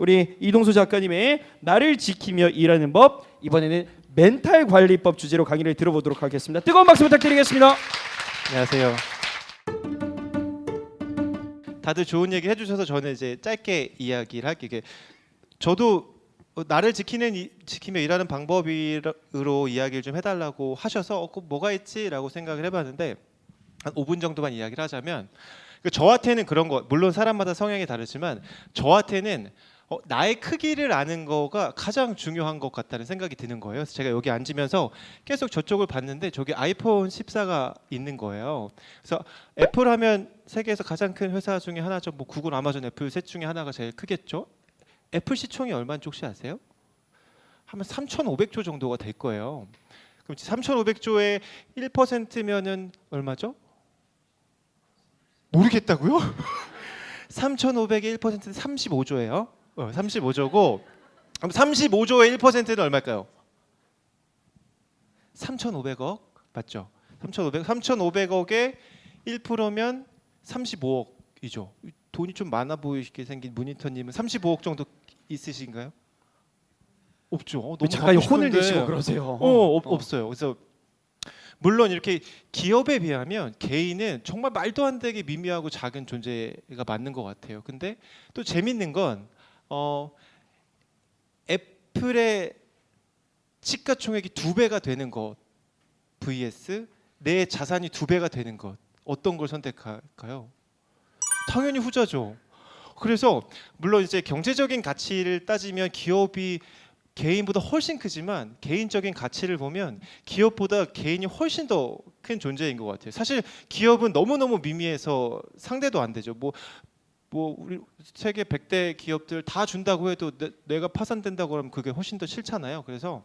우리 이동수 작가님의 나를 지키며 일하는 법, 이번에는 멘탈 관리법 주제로 강의를 들어보도록 하겠습니다. 뜨거운 박수 부탁드리겠습니다. 안녕하세요. 다들 좋은 얘기 해주셔서 저는 이제 짧게 이야기를 할게요. 이게 저도 나를 지키며 일하는 방법으로 이야기를 좀 해달라고 하셔서 뭐가 있지라고 생각을 해봤는데 한 5분 정도만 이야기를 하자면 저한테는 그런 거, 물론 사람마다 성향이 다르지만 저한테는 나의 크기를 아는 거가 가장 중요한 것 같다는 생각이 드는 거예요. 그래서 제가 여기 앉으면서 계속 저쪽을 봤는데 저기 아이폰 14가 있는 거예요. 그래서 애플 하면 세계에서 가장 큰 회사 중에 하나죠. 뭐 구글, 아마존, 애플 셋 중에 하나가 제일 크겠죠. 애플 시총이 얼마인지 혹시 아세요? 하면 3,500조 정도가 될 거예요. 그럼 3,500조의 1%면은 얼마죠? 모르겠다고요? 3,500의 1%는 35조예요. 35조고 그럼 35조의 1%는 얼마일까요? 3,500억 맞죠? 3,500억의 1%면 35억이죠. 돈이 좀 많아 보이게 생긴 모니터님은 35억 정도 있으신가요? 없죠. 너무 잠깐 갖고 혼을 싶은데. 내시고 그러세요. 없어요. 그래서 물론 이렇게 기업에 비하면 개인은 정말 말도 안 되게 미미하고 작은 존재가 맞는 것 같아요. 근데 또 재밌는 건 애플의 시가총액이 2배가 되는 것 vs 내 자산이 2배가 되는 것, 어떤 걸 선택할까요? 당연히 후자죠. 그래서 물론 이제 경제적인 가치를 따지면 기업이 개인보다 훨씬 크지만 개인적인 가치를 보면 기업보다 개인이 훨씬 더 큰 존재인 것 같아요. 사실 기업은 너무너무 미미해서 상대도 안 되죠. 뭐 우리 세계 100대 기업들 다 준다고 해도 내가 파산된다고 하면 그게 훨씬 더 싫잖아요. 그래서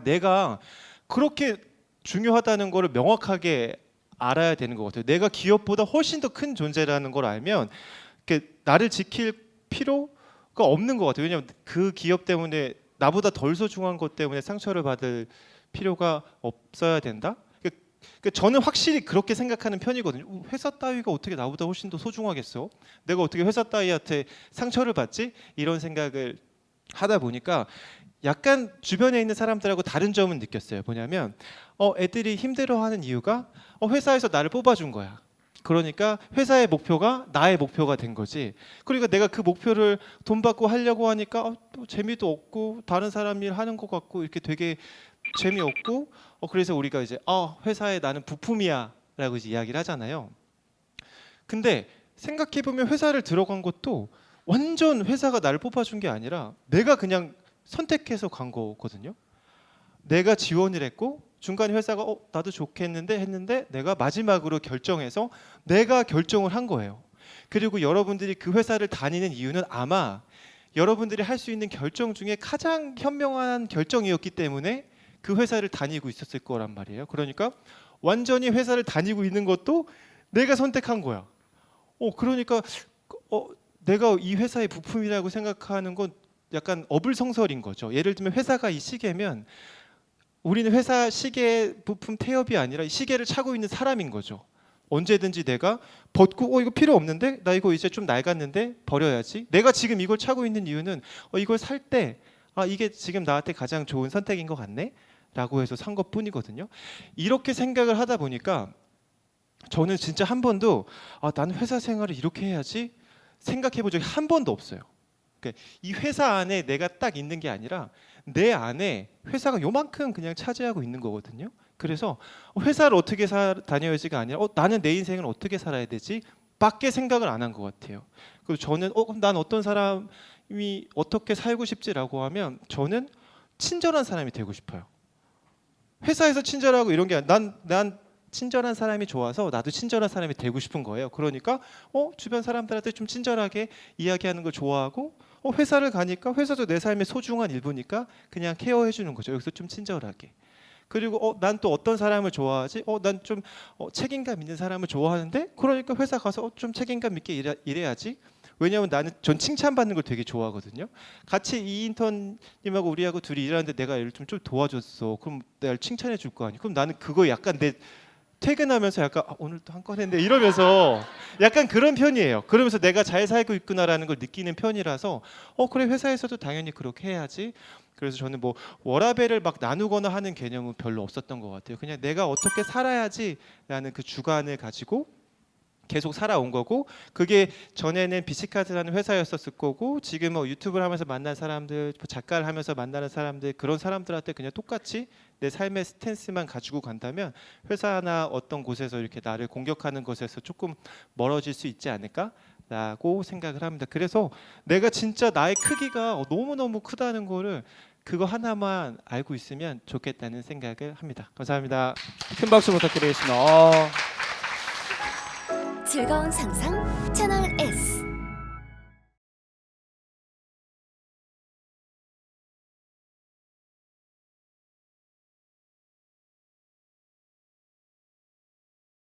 내가 그렇게 중요하다는 거를 명확하게 알아야 되는 것 같아요. 내가 기업보다 훨씬 더 큰 존재라는 걸 알면 나를 지킬 필요가 없는 것 같아요. 왜냐하면 그 기업 때문에 나보다 덜 소중한 것 때문에 상처를 받을 필요가 없어야 된다. 저는 확실히 그렇게 생각하는 편이거든요. 회사 따위가 어떻게 나보다 훨씬 더 소중하겠어? 내가 어떻게 회사 따위한테 상처를 받지? 이런 생각을 하다 보니까 약간 주변에 있는 사람들하고 다른 점은 느꼈어요. 뭐냐면 애들이 힘들어하는 이유가 회사에서 나를 뽑아준 거야. 그러니까 회사의 목표가 나의 목표가 된 거지. 그러니까 내가 그 목표를 돈 받고 하려고 하니까 또 재미도 없고 다른 사람 일 하는 것 같고 이렇게 되게 재미없고 그래서 우리가 이제 회사에 나는 부품이야라고 이제 이야기를 하잖아요. 근데 생각해 보면 회사를 들어간 것도 완전 회사가 나를 뽑아준 게 아니라 내가 그냥 선택해서 간 거거든요. 내가 지원을 했고 중간에 회사가 나도 좋겠는데 했는데 내가 마지막으로 결정해서 내가 결정을 한 거예요. 그리고 여러분들이 그 회사를 다니는 이유는 아마 여러분들이 할 수 있는 결정 중에 가장 현명한 결정이었기 때문에 그 회사를 다니고 있었을 거란 말이에요. 그러니까 완전히 회사를 다니고 있는 것도 내가 선택한 거야. 그러니까 내가 이 회사의 부품이라고 생각하는 건 약간 어불성설인 거죠. 예를 들면 회사가 이 시계면 우리는 회사 시계 부품 태엽이 아니라 이 시계를 차고 있는 사람인 거죠. 언제든지 내가 벗고 이거 필요 없는데 나 이거 이제 좀 낡았는데 버려야지. 내가 지금 이걸 차고 있는 이유는 이걸 살 때 이게 지금 나한테 가장 좋은 선택인 것 같네 라고 해서 산 것뿐이거든요. 이렇게 생각을 하다 보니까 저는 진짜 한 번도 나는 회사 생활을 이렇게 해야지 생각해 본 적이 한 번도 없어요. 그러니까 이 회사 안에 내가 딱 있는 게 아니라 내 안에 회사가 요만큼 그냥 차지하고 있는 거거든요. 그래서 회사를 어떻게 다녀야지가 아니라 나는 내 인생을 어떻게 살아야 되지? 밖에 생각을 안 한 것 같아요. 그리고 저는 그럼 난 어떤 사람이 어떻게 살고 싶지라고 하면 저는 친절한 사람이 되고 싶어요. 회사에서 친절하고 이런 게 난 친절한 사람이 좋아서 나도 친절한 사람이 되고 싶은 거예요. 그러니까 주변 사람들한테 좀 친절하게 이야기하는 걸 좋아하고 회사를 가니까 회사도 내 삶의 소중한 일부니까 그냥 케어해 주는 거죠. 여기서 좀 친절하게. 그리고 난 또 어떤 사람을 좋아하지? 난 좀 책임감 있는 사람을 좋아하는데 그러니까 회사 가서 좀 책임감 있게 일해야지. 왜냐하면 전 칭찬받는 걸 되게 좋아하거든요. 같이 이 인턴님하고 우리하고 둘이 일하는데 내가 얘를 좀 도와줬어. 그럼 내가 칭찬해 줄 거 아니야. 그럼 나는 그거 약간 퇴근하면서 약간 오늘 또 한 건 했네 이러면서 약간 그런 편이에요. 그러면서 내가 잘 살고 있구나라는 걸 느끼는 편이라서 그래 회사에서도 당연히 그렇게 해야지. 그래서 저는 뭐 워라밸을 막 나누거나 하는 개념은 별로 없었던 것 같아요. 그냥 내가 어떻게 살아야지라는 그 주관을 가지고 계속 살아온 거고, 그게 전에는 비치카드라는 회사였었을 거고, 지금 뭐 유튜브를 하면서 만난 사람들, 뭐 작가를 하면서 만나는 사람들, 그런 사람들한테 그냥 똑같이 내 삶의 스탠스만 가지고 간다면 회사나 어떤 곳에서 이렇게 나를 공격하는 것에서 조금 멀어질 수 있지 않을까라고 생각을 합니다. 그래서 내가 진짜 나의 크기가 너무너무 크다는 거를 그거 하나만 알고 있으면 좋겠다는 생각을 합니다. 감사합니다. 큰 박수 부탁드리겠습니다. 즐거운 상상 채널